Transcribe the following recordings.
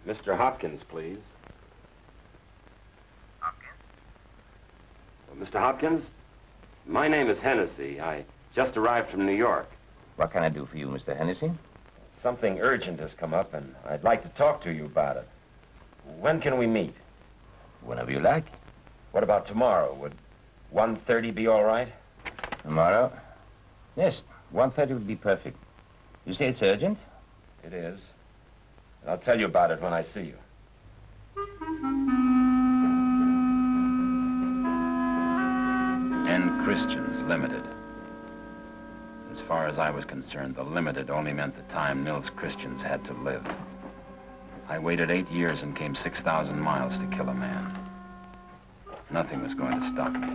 Mr. Hopkins, please. Hopkins? Mr. Hopkins, my name is Hennessy. I just arrived from New York. What can I do for you, Mr. Hennessy? Something urgent has come up, and I'd like to talk to you about it. When can we meet? Whenever you like. What about tomorrow? Would 1:30 be all right? Tomorrow? Yes, 1:30 would be perfect. You say it's urgent? It is. And I'll tell you about it when I see you. N. Christians Limited. As far as I was concerned, the limited only meant the time Nils Christians had to live. I waited 8 years and came 6,000 miles to kill a man. Nothing was going to stop me.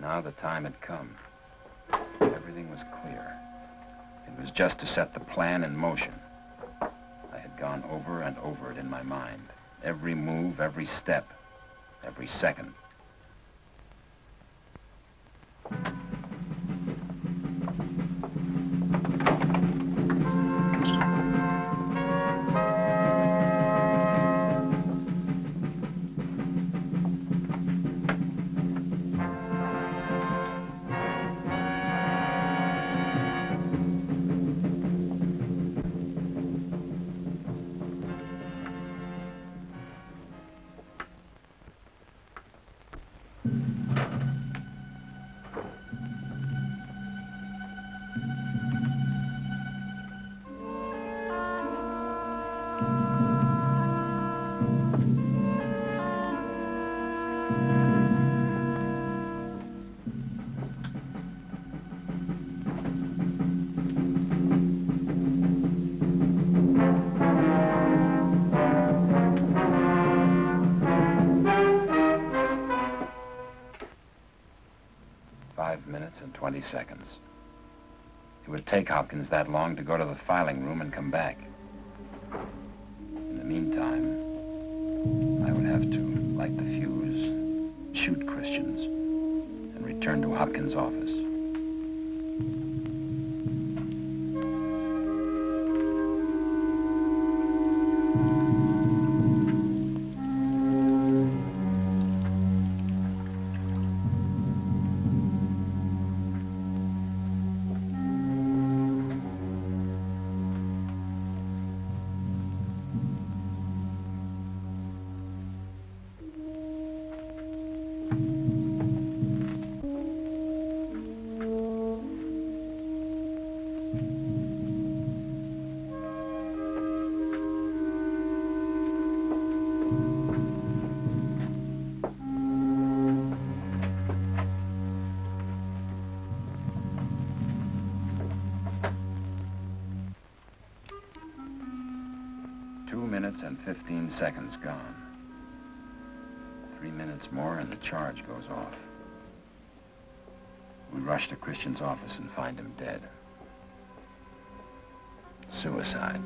Now the time had come. Everything was clear. It was just to set the plan in motion. I had gone over and over it in my mind. Every move, every step, every second. And 20 seconds. It would take Hopkins that long to go to the filing room and come back. In the meantime, I would have to light the fuse, shoot Christians, and return to Hopkins' office. minutes and 15 seconds gone. 3 minutes more and the charge goes off. We rush to Christian's office and find him dead. Suicide.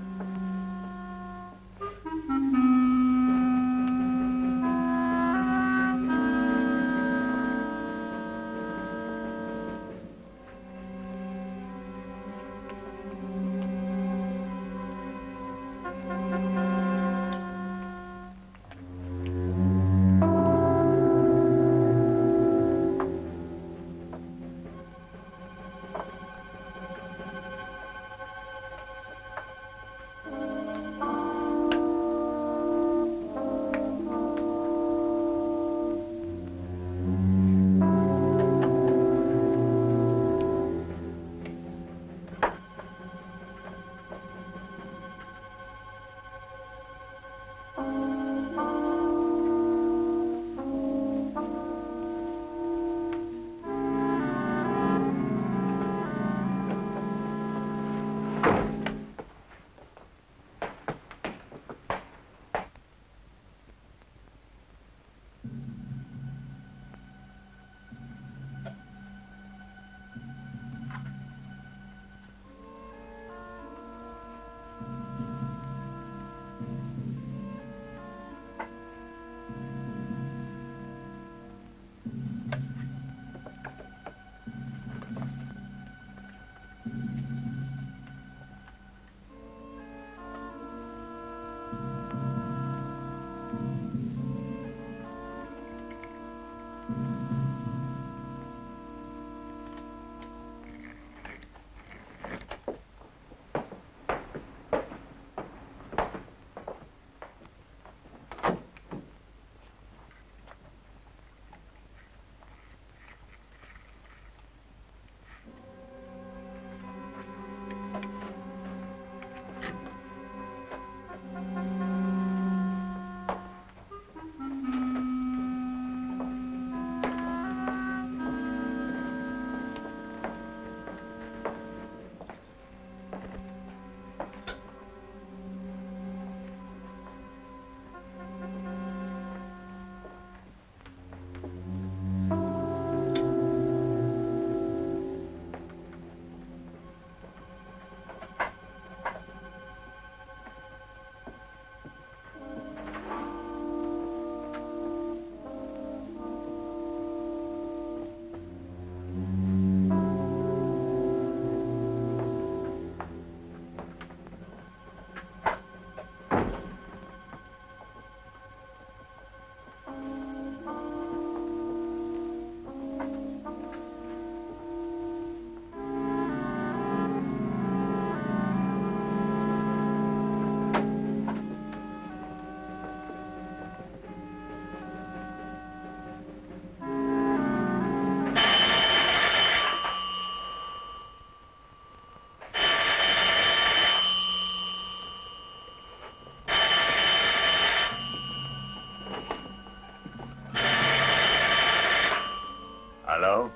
Hello?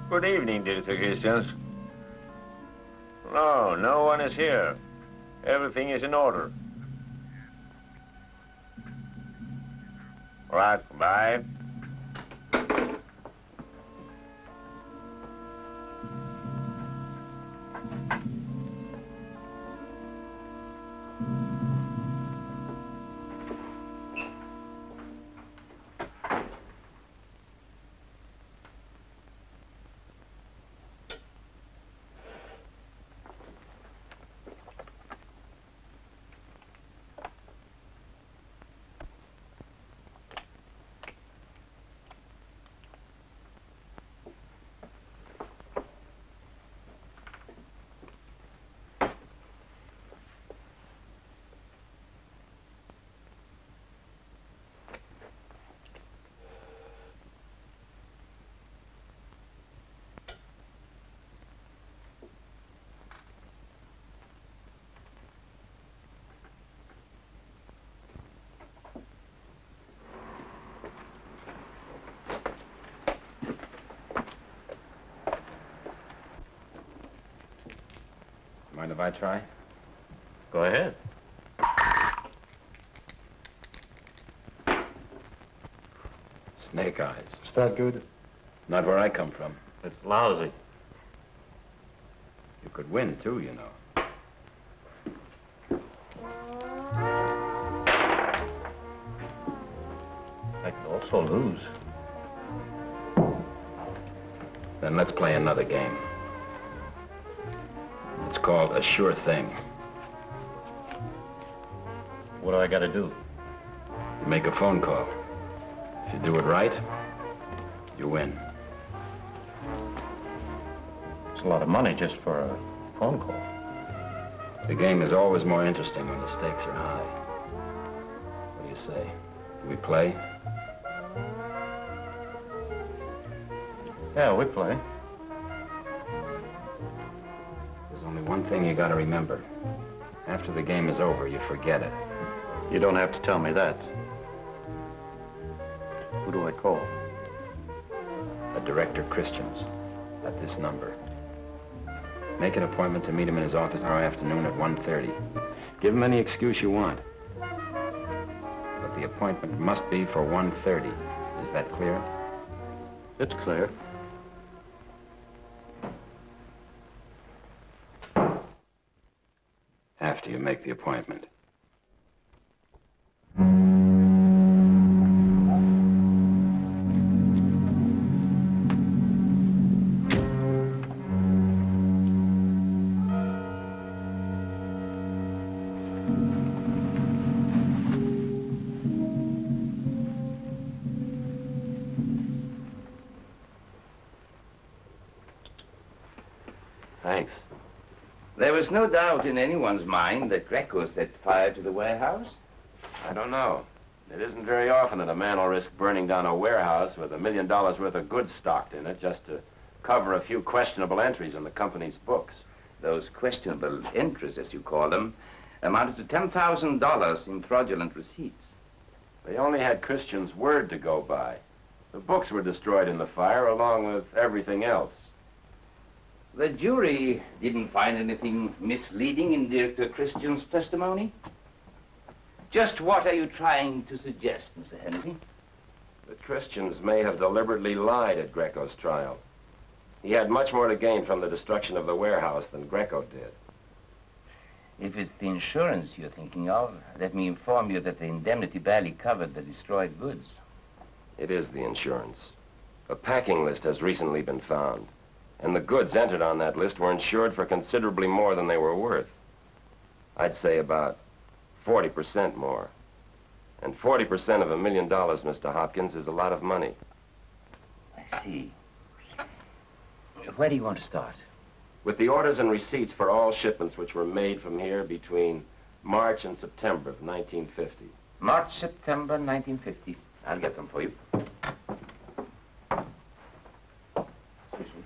Good evening, Dr. Christians. No, no one is here. Everything is in order. All right, bye. Mind if I try? Go ahead. Snake eyes. Is that good? Not where I come from. It's lousy. You could win, too, you know. I could also lose. Then let's play another game. It's called a sure thing. What do I got to do? You make a phone call. If you do it right, you win. It's a lot of money just for a phone call. The game is always more interesting when the stakes are high. What do you say? Do we play? Yeah, we play. There's only one thing you gotta remember. After the game is over, you forget it. You don't have to tell me that. Who do I call? A Director Christians at this number. Make an appointment to meet him in his office tomorrow afternoon at 1:30. Give him any excuse you want. But the appointment must be for 1:30. Is that clear? It's clear. After you make the appointment. Thanks. There was no doubt in anyone's mind that Greco set fire to the warehouse. I don't know. It isn't very often that a man will risk burning down a warehouse with $1 million worth of goods stocked in it just to cover a few questionable entries in the company's books. Those questionable entries, as you call them, amounted to $10,000 in fraudulent receipts. They only had Christian's word to go by. The books were destroyed in the fire along with everything else. The jury didn't find anything misleading in Director Christian's testimony? Just what are you trying to suggest, Mr. Hennessy? The Christians may have deliberately lied at Greco's trial. He had much more to gain from the destruction of the warehouse than Greco did. If it's the insurance you're thinking of, let me inform you that the indemnity barely covered the destroyed goods. It is the insurance. A packing list has recently been found, and the goods entered on that list were insured for considerably more than they were worth. I'd say about 40% more. And 40% of $1 million, Mr. Hopkins, is a lot of money. I see. Where do you want to start? With the orders and receipts for all shipments which were made from here between March and September of 1950. March, September 1950. I'll get them for you. Excuse me.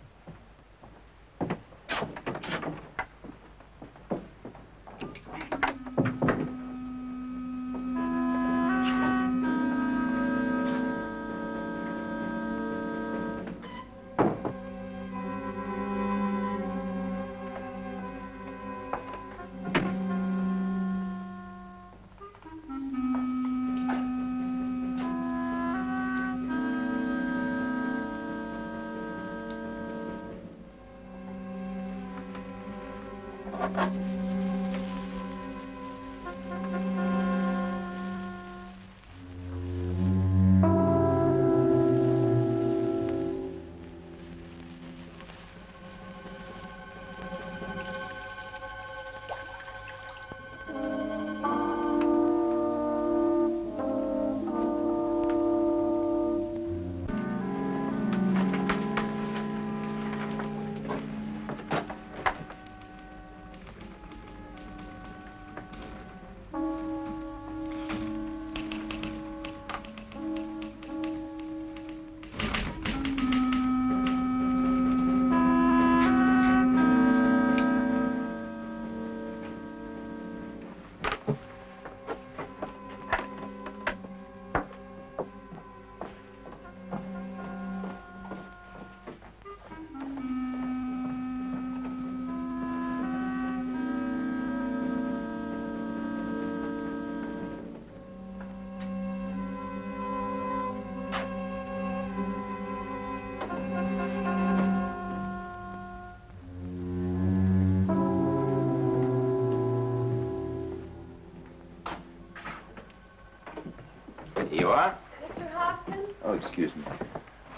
Here you are. Mr. Hopkins, Oh, excuse me.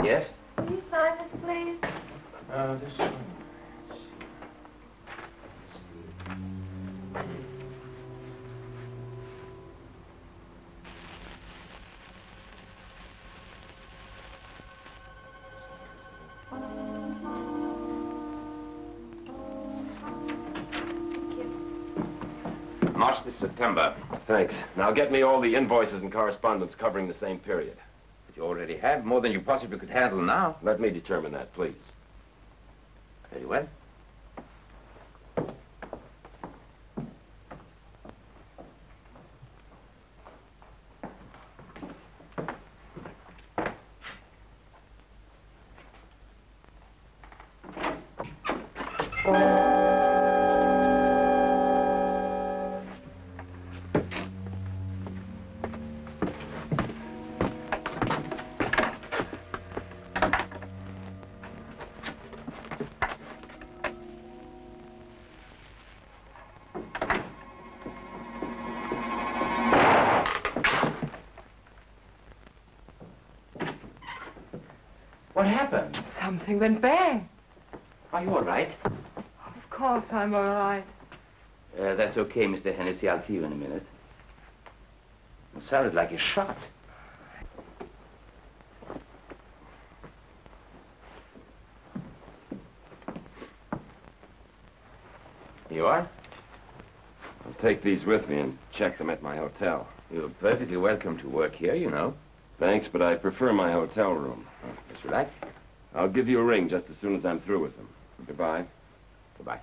Yes? will you sign this, please? This one. March to September. Thanks. Now get me all the invoices and correspondence covering the same period. But you already have more than you possibly could handle now. Let me determine that, please. Very well. What happened? Something went bang. Are you all right? Of course I'm all right. That's okay, Mr. Hennessy. I'll see you in a minute. It sounded like a shot. You are? I'll take these with me and check them at my hotel. You're perfectly welcome to work here, you know. Thanks, but I prefer my hotel room. Just relax. I'll give you a ring just as soon as I'm through with them. Goodbye. Goodbye.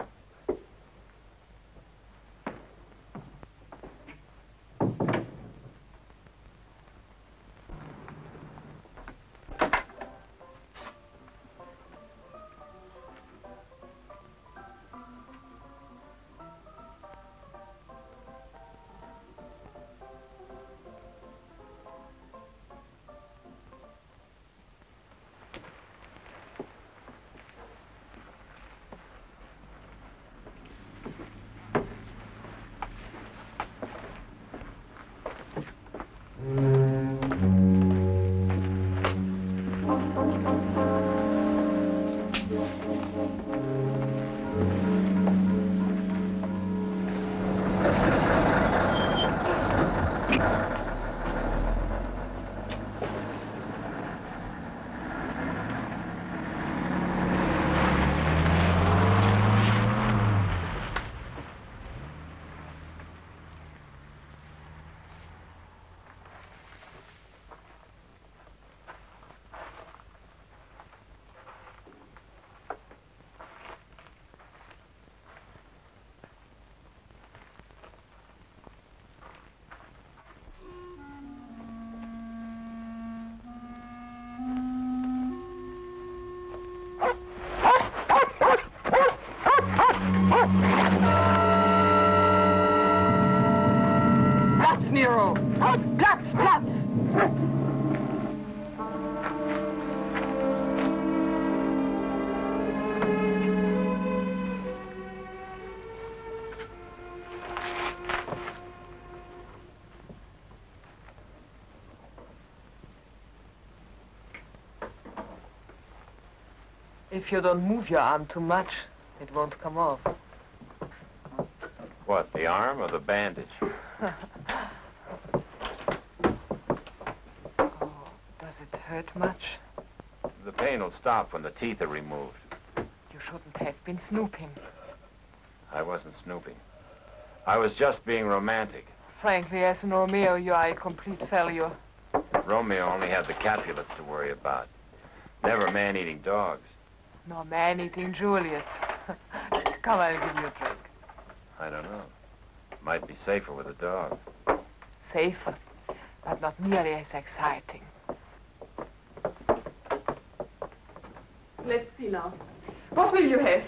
Platz, Nero! Platz, Platz! If you don't move your arm too much, it won't come off. What, the arm or the bandage? Oh, does it hurt much? The pain will stop when the teeth are removed. You shouldn't have been snooping. I wasn't snooping. I was just being romantic. Frankly, as an Romeo, you are a complete failure. Romeo only had the Capulets to worry about. Never man-eating dogs. No man-eating Juliet. Come, I'll give you a drink. I don't know. Might be safer with a dog. Safer, but not nearly as exciting. Let's see now. What will you have?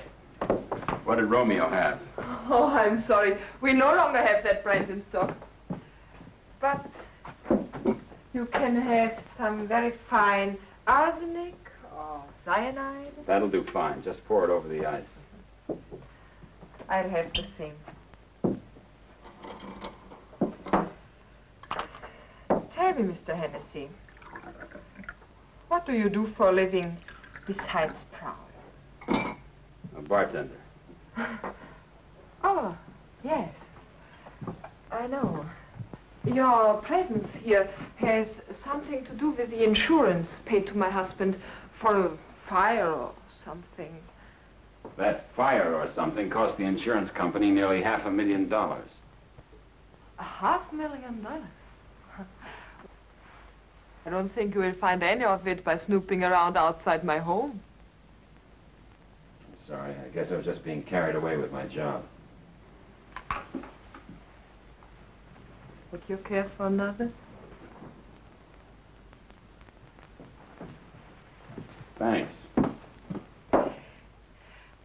What did Romeo have? Oh, I'm sorry. We no longer have that brand in stock. But you can have some very fine arsenic or cyanide. That'll do fine. Just pour it over the ice. I'll have the same. Tell me, Mr. Hennessy, what do you do for a living besides prowl? A bartender. Oh, yes. I know. Your presence here has something to do with the insurance paid to my husband for a fire or something. That fire or something cost the insurance company nearly $500,000. $500,000? I don't think you will find any of it by snooping around outside my home. I'm sorry. I guess I was just being carried away with my job. Would you care for another? Thanks.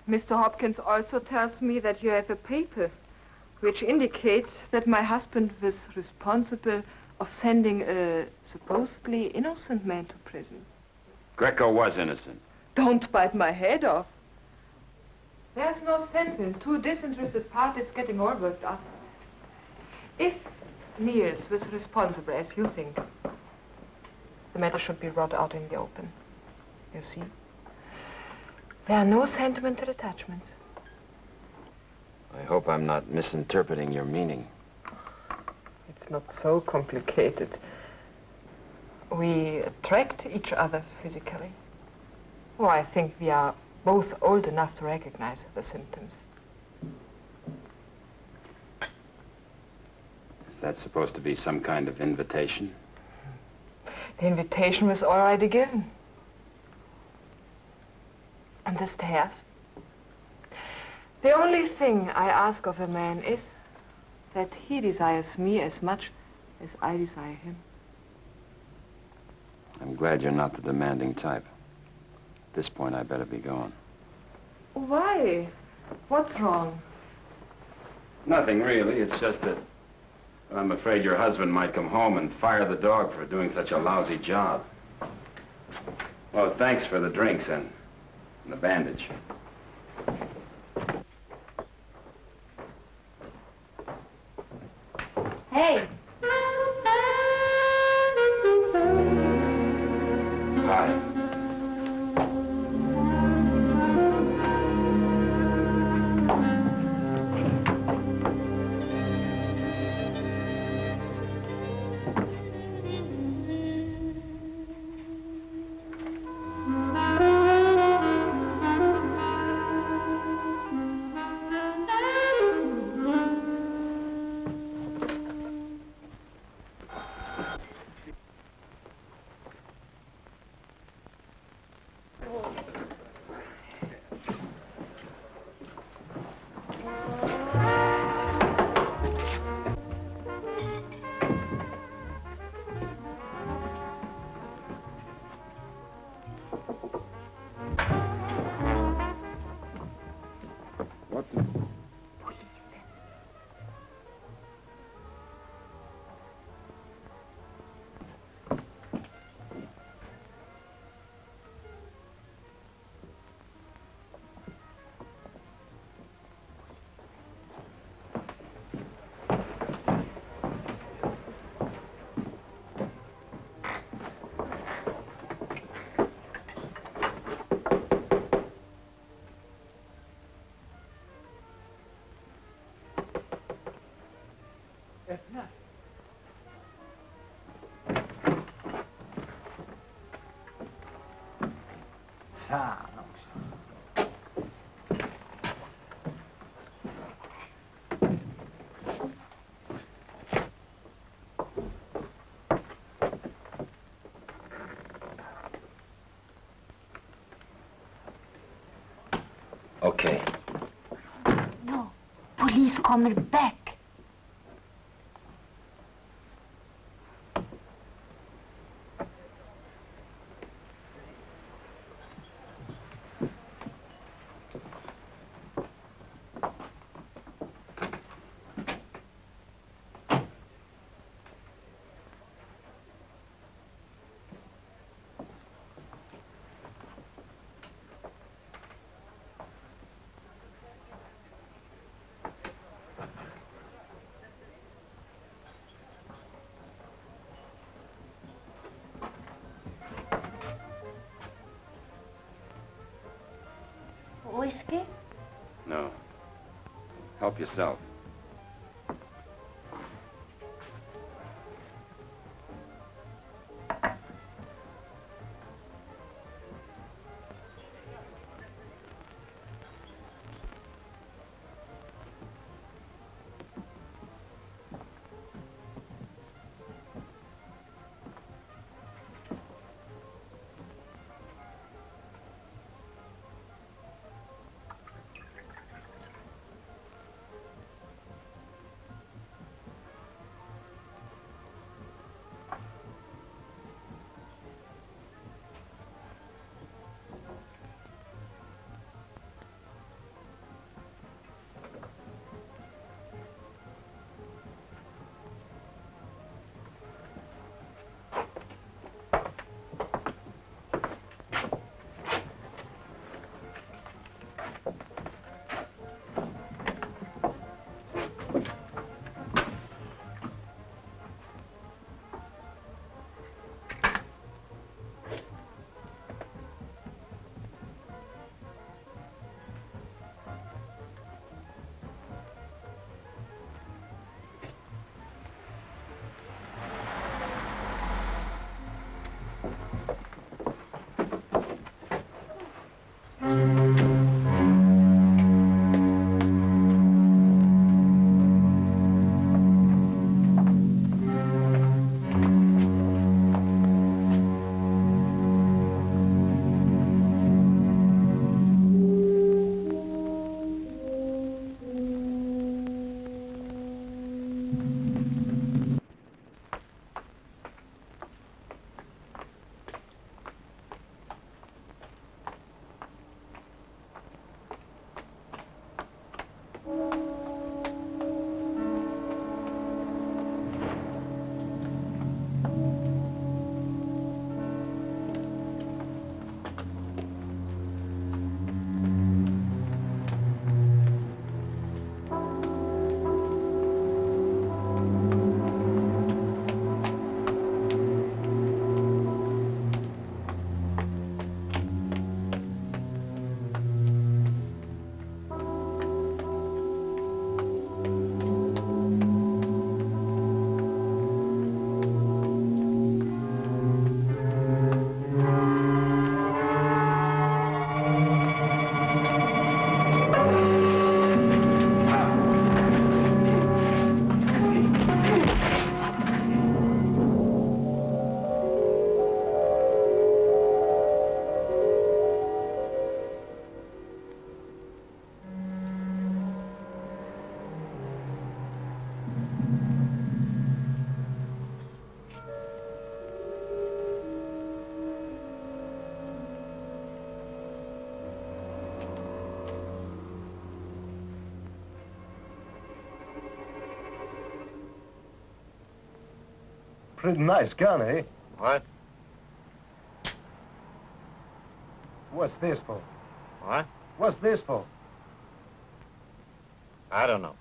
Mr. Hopkins also tells me that you have a paper which indicates that my husband was responsible of sending a supposedly innocent man to prison. Greco was innocent. Don't bite my head off. There's no sense in two disinterested parties getting all worked up. If Niels was responsible, as you think, the matter should be brought out in the open. You see? There are no sentimental attachments. I hope I'm not misinterpreting your meaning. It's not so complicated. We attract each other physically. Oh, I think we are both old enough to recognize the symptoms. Is that supposed to be some kind of invitation? The invitation was already given. And the stairs. The only thing I ask of a man is that he desires me as much as I desire him. I'm glad you're not the demanding type. At this point, I better be going. Why? What's wrong? Nothing really. It's just that I'm afraid your husband might come home and fire the dog for doing such a lousy job. Well, thanks for the drinks and the bandage. Hey. Hi. Okay. No, police coming back. whiskey? No. Help yourself. Pretty nice gun, eh? What? What's this for? What? What's this for? I don't know.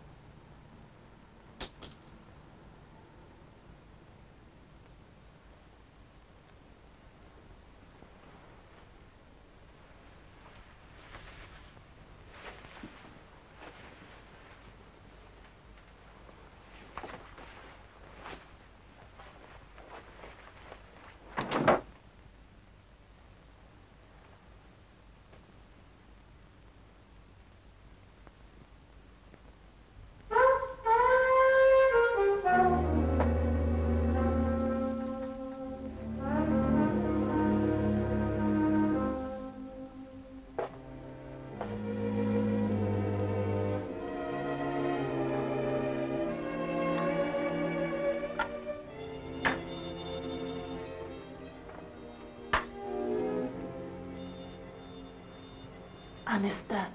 Understand?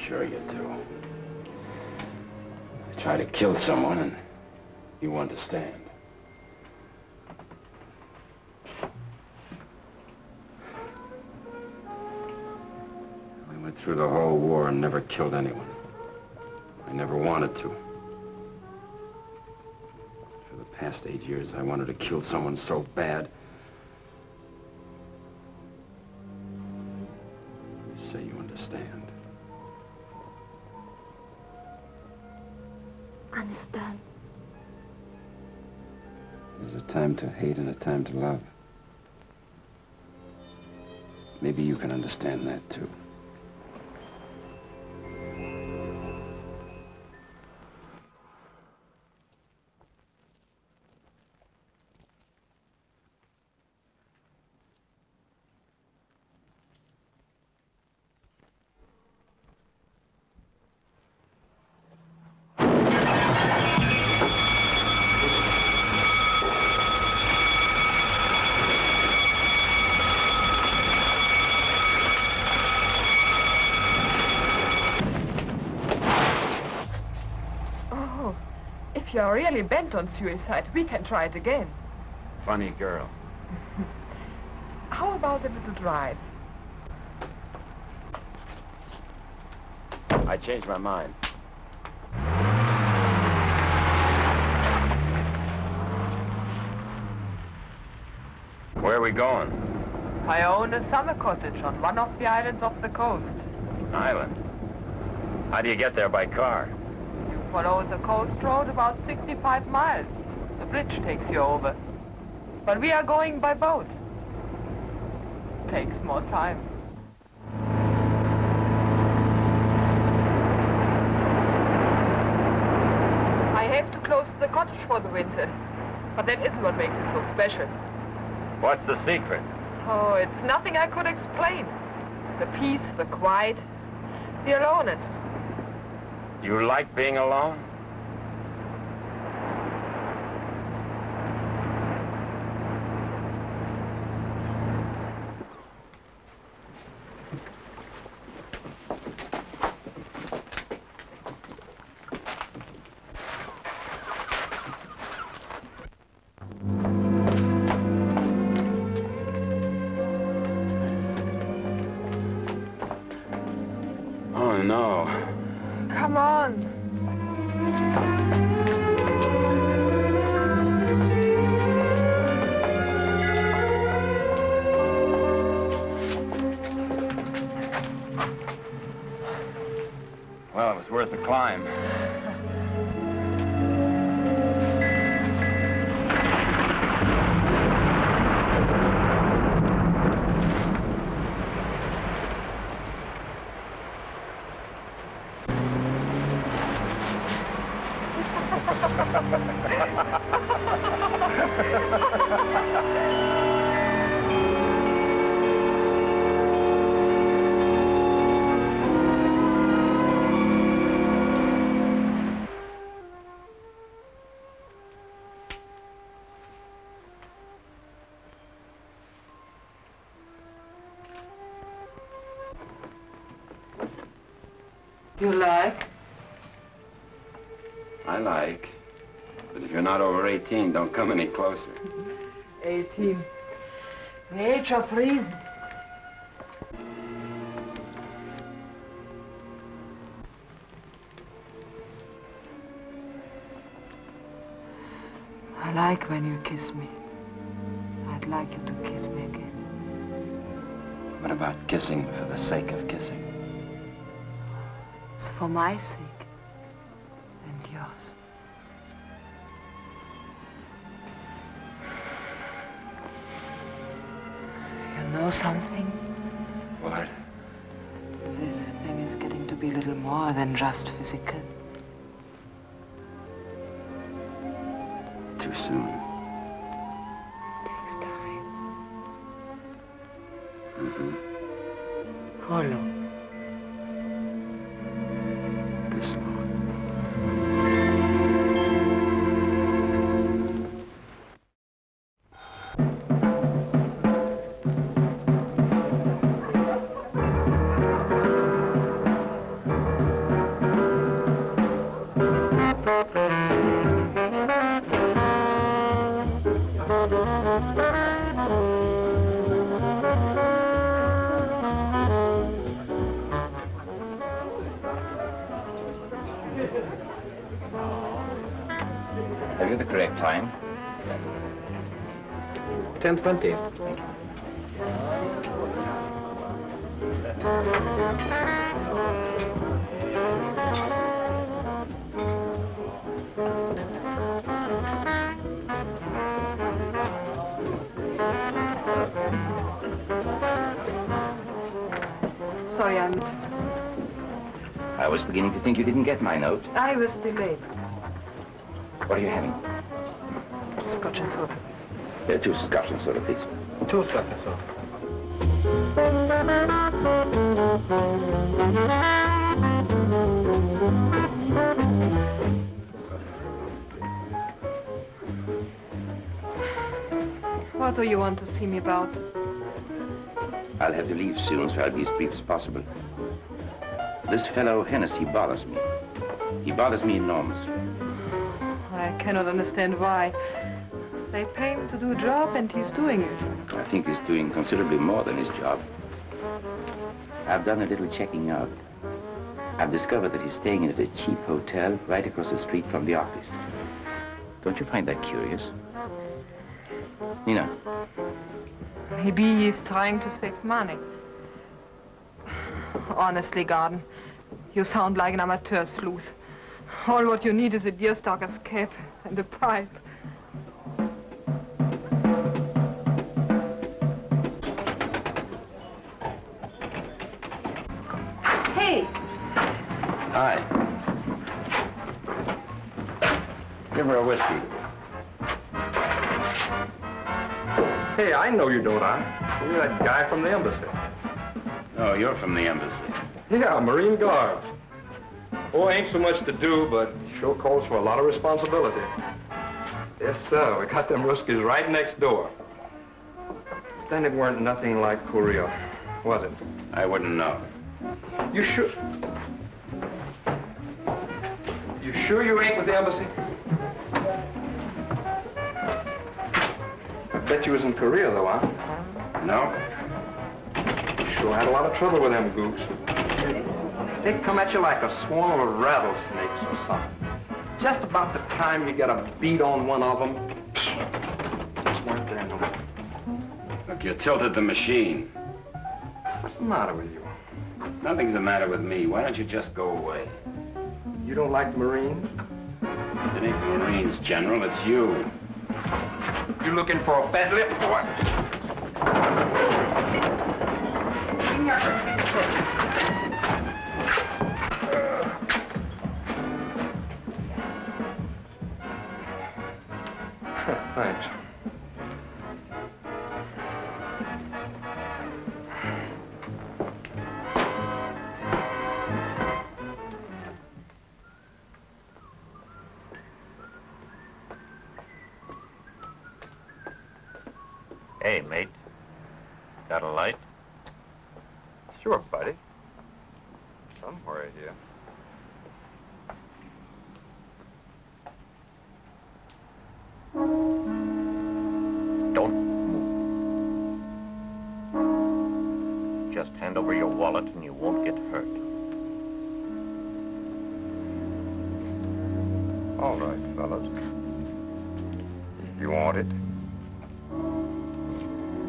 Sure you do. I try to kill someone and you understand. I went through the whole war and never killed anyone. I never wanted to. For the past 8 years, I wanted to kill someone so bad. say you understand. Understand. There's a time to hate and a time to love. Maybe you can understand that, too. If you're really bent on suicide, we can try it again. Funny girl. How about a little drive? I changed my mind. Where are we going? I own a summer cottage on one of the islands off the coast. Island. How do you get there by car? You follow the coast road about 65 miles. The bridge takes you over. But we are going by boat. Takes more time. I have to close the cottage for the winter. But that isn't what makes it so special. What's the secret? Oh, it's nothing I could explain. The peace, the quiet, the aloneness. You like being alone? Oh, no. Come on. Well, it was worth the climb. You like? I like. But if you're not over 18, don't come any closer. 18. The age of reason. I like when you kiss me. I'd like you to kiss me again. What about kissing for the sake of kissing? It's for my sake. And yours. You know something? What? This thing is getting to be a little more than just physical. Too soon. Takes time. Mm-hmm. How long? This long. Have you the correct time? 10:20. Thank you. Sorry, I'm... I was beginning to think you didn't get my note. I was delayed. What are you having? Scotch and soda. Two Scotch and soda, please. Two Scotch and soda. What do you want to see me about? I'll have to leave soon, so I'll be as brief as possible. This fellow Hennessy bothers me. He bothers me enormously. I cannot understand why. They pay him to do a job, and he's doing it. I think he's doing considerably more than his job. I've done a little checking out. I've discovered that he's staying at a cheap hotel right across the street from the office. Don't you find that curious? Nina. Maybe he's trying to save money. Honestly, Garden, you sound like an amateur sleuth. All what you need is a deerstalker's cap and a pipe. Hey! Hi. Give her a whiskey. Hey, I know you, don't I? You're that guy from the embassy. Oh, you're from the embassy. Yeah, Marine Guards. Oh, ain't so much to do, but sure calls for a lot of responsibility. Yes, sir. We got them Ruskies right next door. Then it weren't nothing like Korea, was it? I wouldn't know. You sure? You sure you ain't with the embassy? I bet you was in Korea, though, huh? No? You sure had a lot of trouble with them gooks. They come at you like a swarm of rattlesnakes or something. Just about the time you get a beat on one of them, just weren't there no more. Look, you tilted the machine. What's the matter with you? Nothing's the matter with me. Why don't you just go away? You don't like the Marines? It ain't the Marines, General. It's you. You looking for a fat lip, boy? Thanks. Hey, mate. Got a light? Sure, buddy. Somewhere here. Don't move. Just hand over your wallet and you won't get hurt. All right, fellas. If you want it,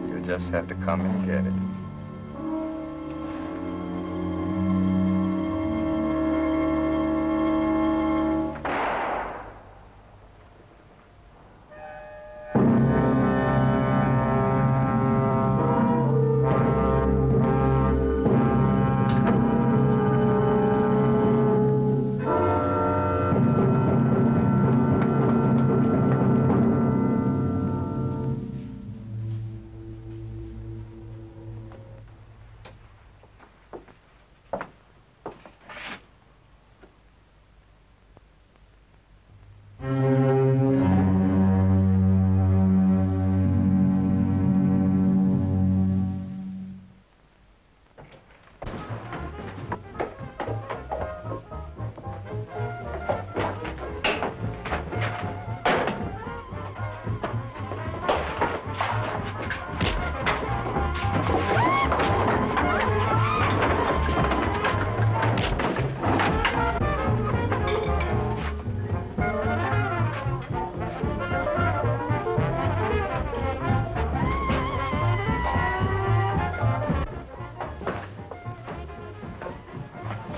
you just have to come and get it.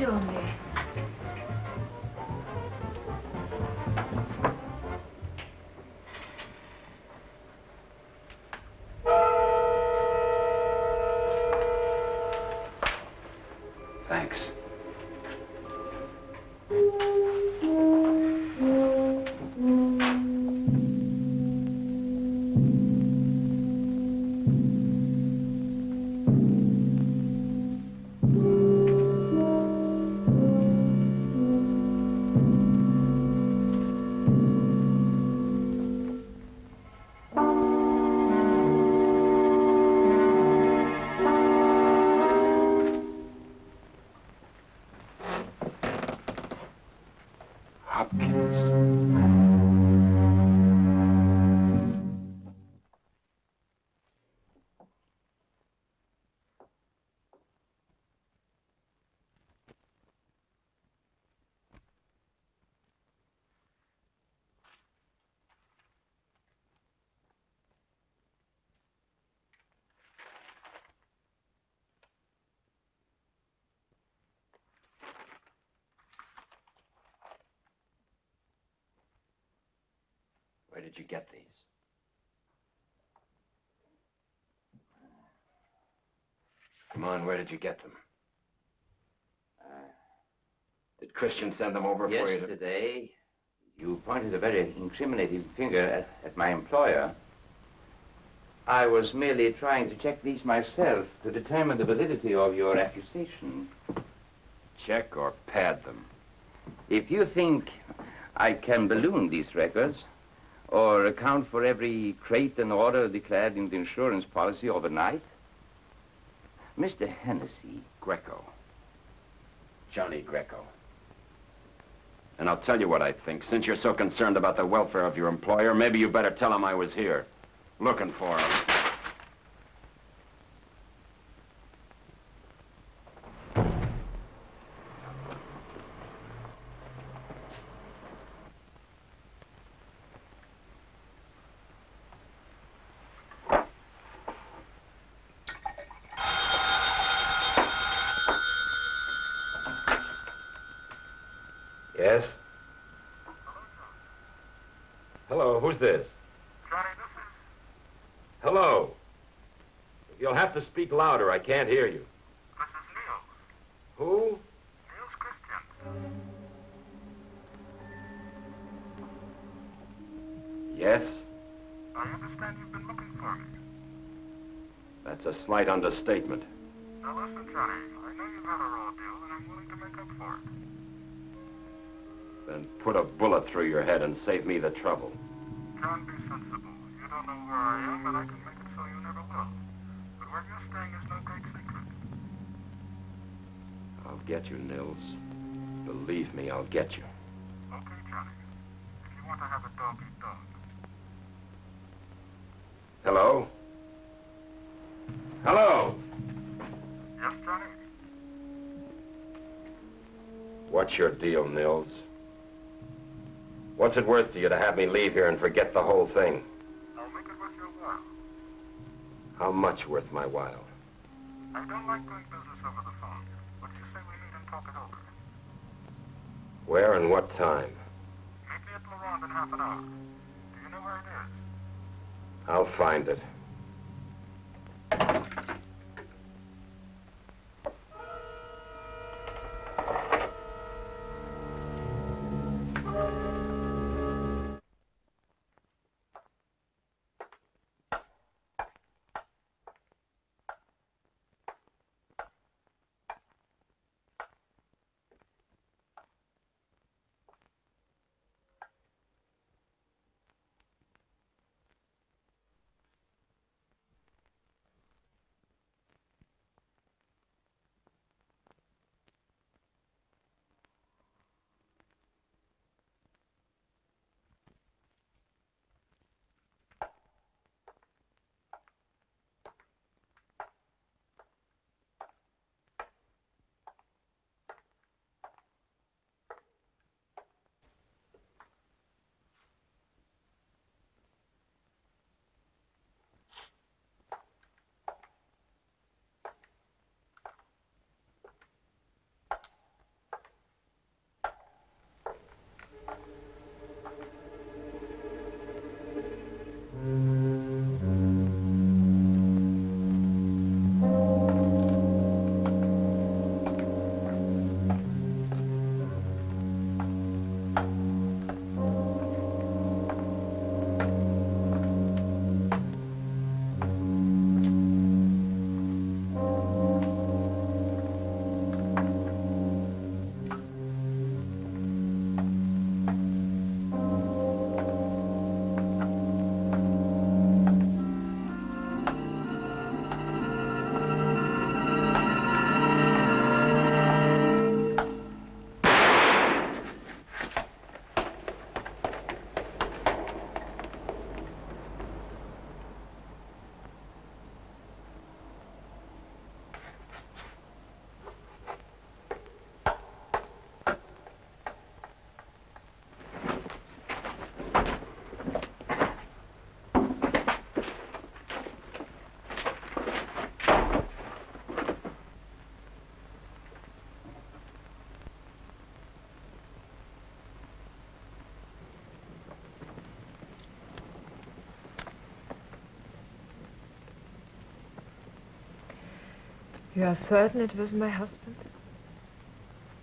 minute only. Thanks. Where did you get these? Come on, where did you get them? Did Christian send them over for you? Yesterday, you pointed a very incriminating finger at my employer. I was merely trying to check these myself to determine the validity of your accusation. Check or pad them? If you think I can balloon these records, or account for every crate and order declared in the insurance policy overnight, Mr. Hennessy. Greco. Johnny Greco. And I'll tell you what I think. Since you're so concerned about the welfare of your employer, maybe you better tell him I was here, looking for him. Yes? Hello, who's this? Johnny, this is... Hello. You'll have to speak louder. I can't hear you. This is Niels. Who? Niels Christian. Yes? I understand you've been looking for me. That's a slight understatement. Now listen, Johnny, I know you've had a raw deal, and I'm willing to make up for it. Then put a bullet through your head and save me the trouble. John, be sensible. You don't know where I am, and I can make it so you never will. But where you're staying is no great secret. I'll get you, Nils. Believe me, I'll get you. Okay, Johnny. If you want to have a dog, eat dog. Hello? Hello? Yes, Johnny? What's your deal, Nils? What's it worth to you to have me leave here and forget the whole thing? I'll make it worth your while. How much worth my while? I don't like doing business over the phone. What do you say we meet and talk it over? Where and what time? Meet me at Laurent in half an hour. Do you know where it is? I'll find it. You are certain it was my husband?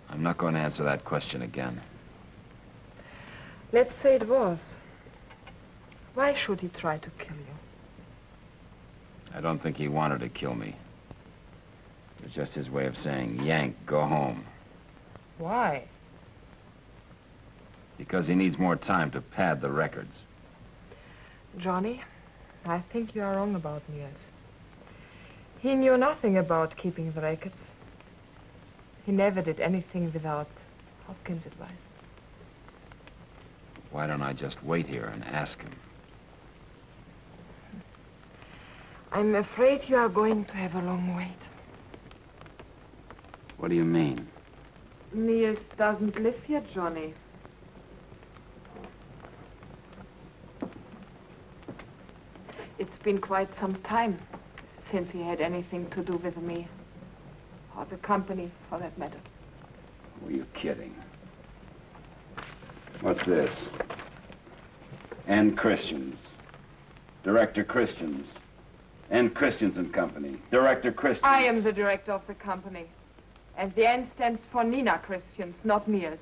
I'm not going to answer that question again. Let's say it was. Why should he try to kill you? I don't think he wanted to kill me. It was just his way of saying, Yank, go home. Why? Because he needs more time to pad the records. Johnny, I think you are wrong about Niels. He knew nothing about keeping the records. He never did anything without Hopkins' advice. Why don't I just wait here and ask him? I'm afraid you are going to have a long wait. What do you mean? Niels doesn't live here, Johnny. It's been quite some time since he had anything to do with me. Or the company, for that matter. Were you kidding? What's this? N. Christians. Director Christians. N. Christians and Company. Director Christians. I am the director of the company. And the N stands for Nina Christians, not Niels.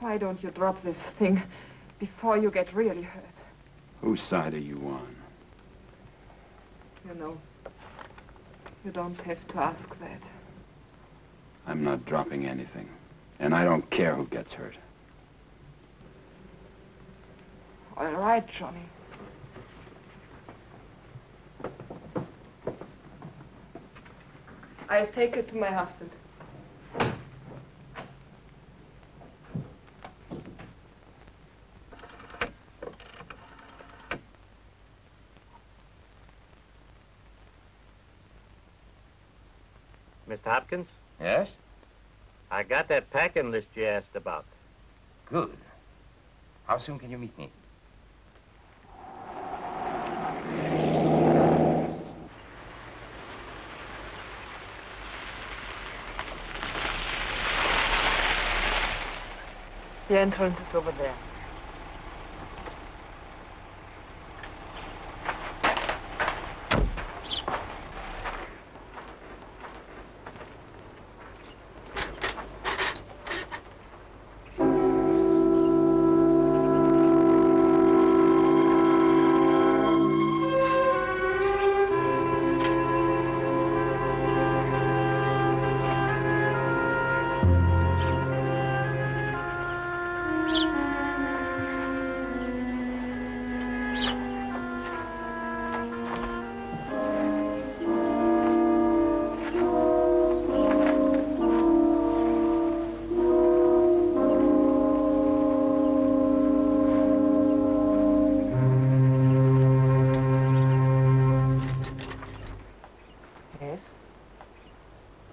Why don't you drop this thing before you get really hurt? Whose side are you on? You know, you don't have to ask that. I'm not dropping anything. And I don't care who gets hurt. All right, Johnny. I'll take it to my husband. Mr. Hopkins, Yes? I got that packing list you asked about. Good. How soon can you meet me? The entrance is over there.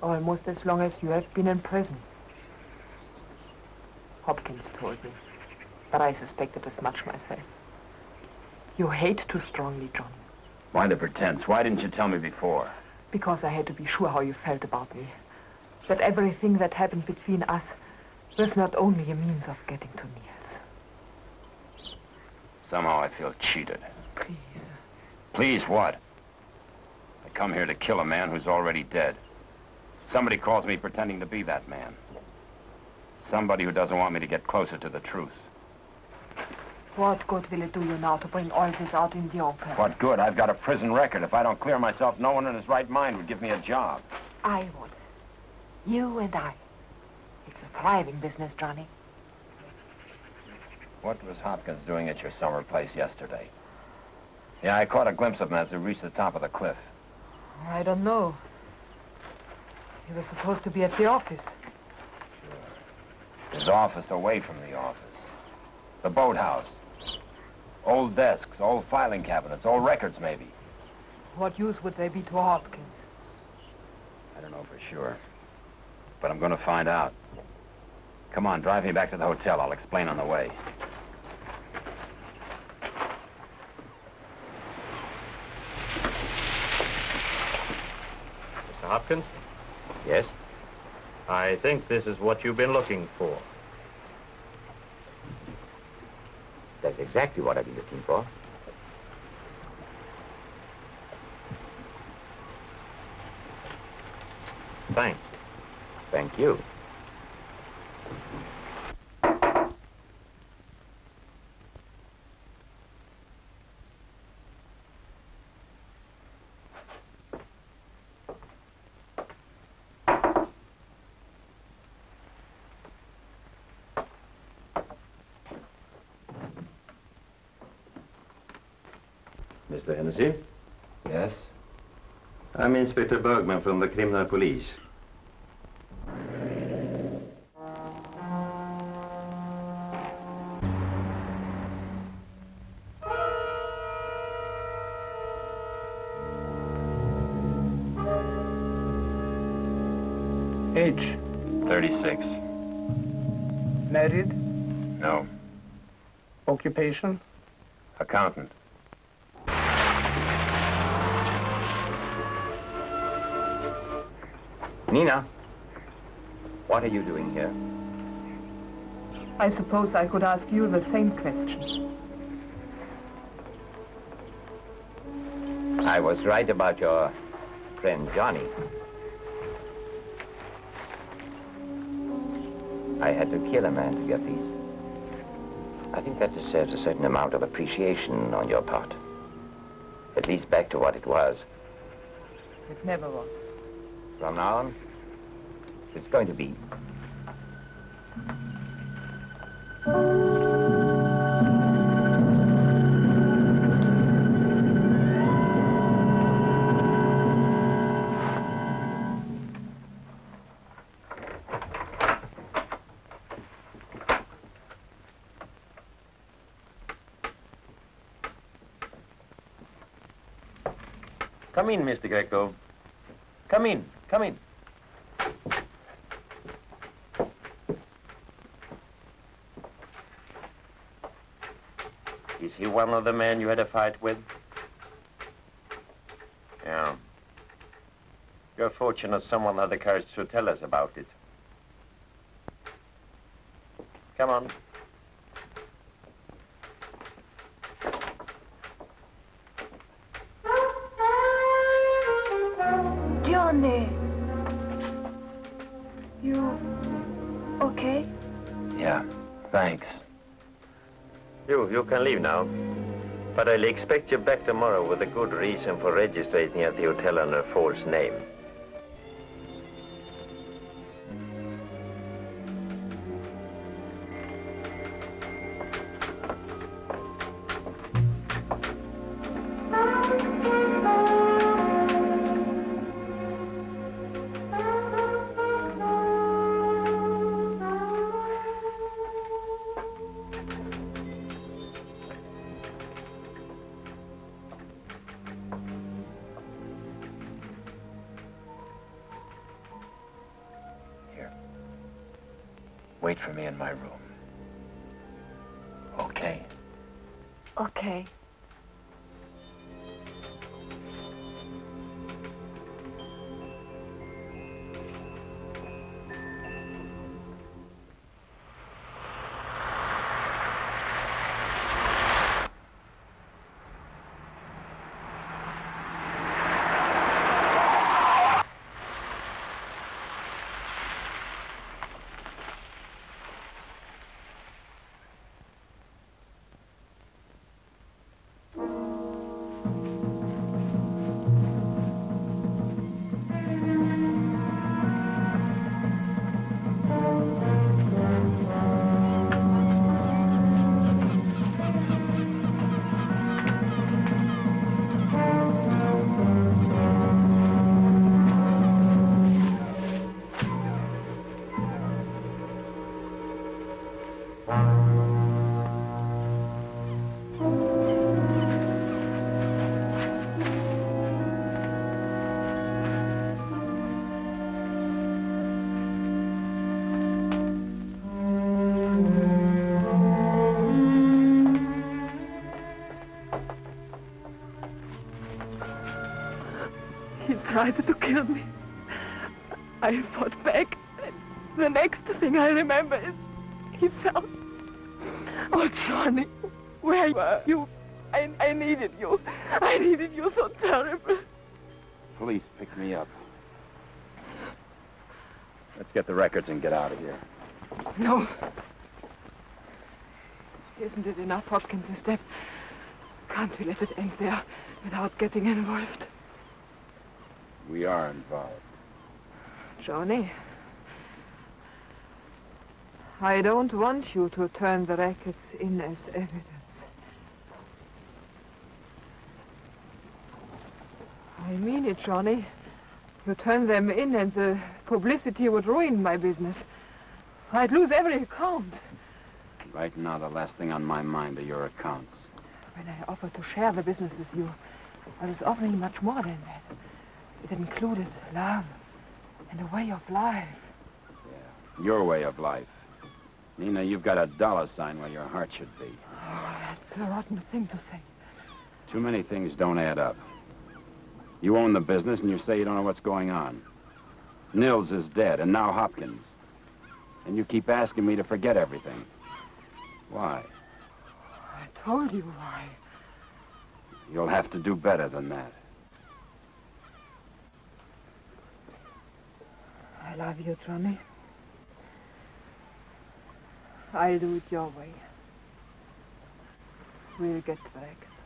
Almost as long as you have been in prison. Hopkins told me, but I suspected as much myself. You hate too strongly, Johnny. Why the pretense? Why didn't you tell me before? Because I had to be sure how you felt about me. That everything that happened between us was not only a means of getting to Niels. Somehow I feel cheated. Please. Please what? I come here to kill a man who's already dead. Somebody calls me pretending to be that man. Somebody who doesn't want me to get closer to the truth. What good will it do you now to bring all this out in the open? What good? I've got a prison record. If I don't clear myself, no one in his right mind would give me a job. I would. You and I. It's a thriving business, Johnny. What was Hopkins doing at your summer place yesterday? Yeah, I caught a glimpse of him as he reached the top of the cliff. I don't know. He was supposed to be at the office. His office away from the office. The boathouse. Old desks, old filing cabinets, old records maybe. What use would they be to Hopkins? I don't know for sure. But I'm going to find out. Come on, drive me back to the hotel. I'll explain on the way. Mr. Hopkins? Yes? I think this is what you've been looking for. That's exactly what I've been looking for. Thanks. Thank you. Mr. Hennessy? Yes? I'm Inspector Bergman from the Criminal Police. Age? 36. Married? No. Occupation? Accountant. Nina, what are you doing here? I suppose I could ask you the same question. I was right about your friend Johnny. I had to kill a man to get these. I think that deserves a certain amount of appreciation on your part. At least back to what it was. It never was. From now on, it's going to be. Come in, Mr. Greco. Come in, come in. Is he one of the men you had a fight with? Yeah. You're fortunate someone had the courage to tell us about it. Come on. Johnny. You okay? Yeah, thanks. You can leave now. But I'll expect you back tomorrow with a good reason for registering at the hotel under a false name. Wait for me in my room. Okay? Okay. He tried to kill me. I fought back. The next thing I remember is he fell. Oh, Johnny, where were you? I needed you. I needed you so terribly. Police picked me up. Let's get the records and get out of here. No. Isn't it enough, Hopkins, a step? Can't we let it end there without getting involved? We are involved. Johnny, I don't want you to turn the records in as evidence. I mean it, Johnny. You turn them in and the publicity would ruin my business. I'd lose every account. Right now, the last thing on my mind are your accounts. When I offered to share the business with you, I was offering much more than that. It included love and a way of life. Yeah, your way of life. Nina, you've got a dollar sign where your heart should be. Oh, that's a rotten thing to say. Too many things don't add up. You own the business and you say you don't know what's going on. Nils is dead, and now Hopkins. And you keep asking me to forget everything. Why? I told you why. You'll have to do better than that. I love you, Johnny. I'll do it your way. We'll get the records.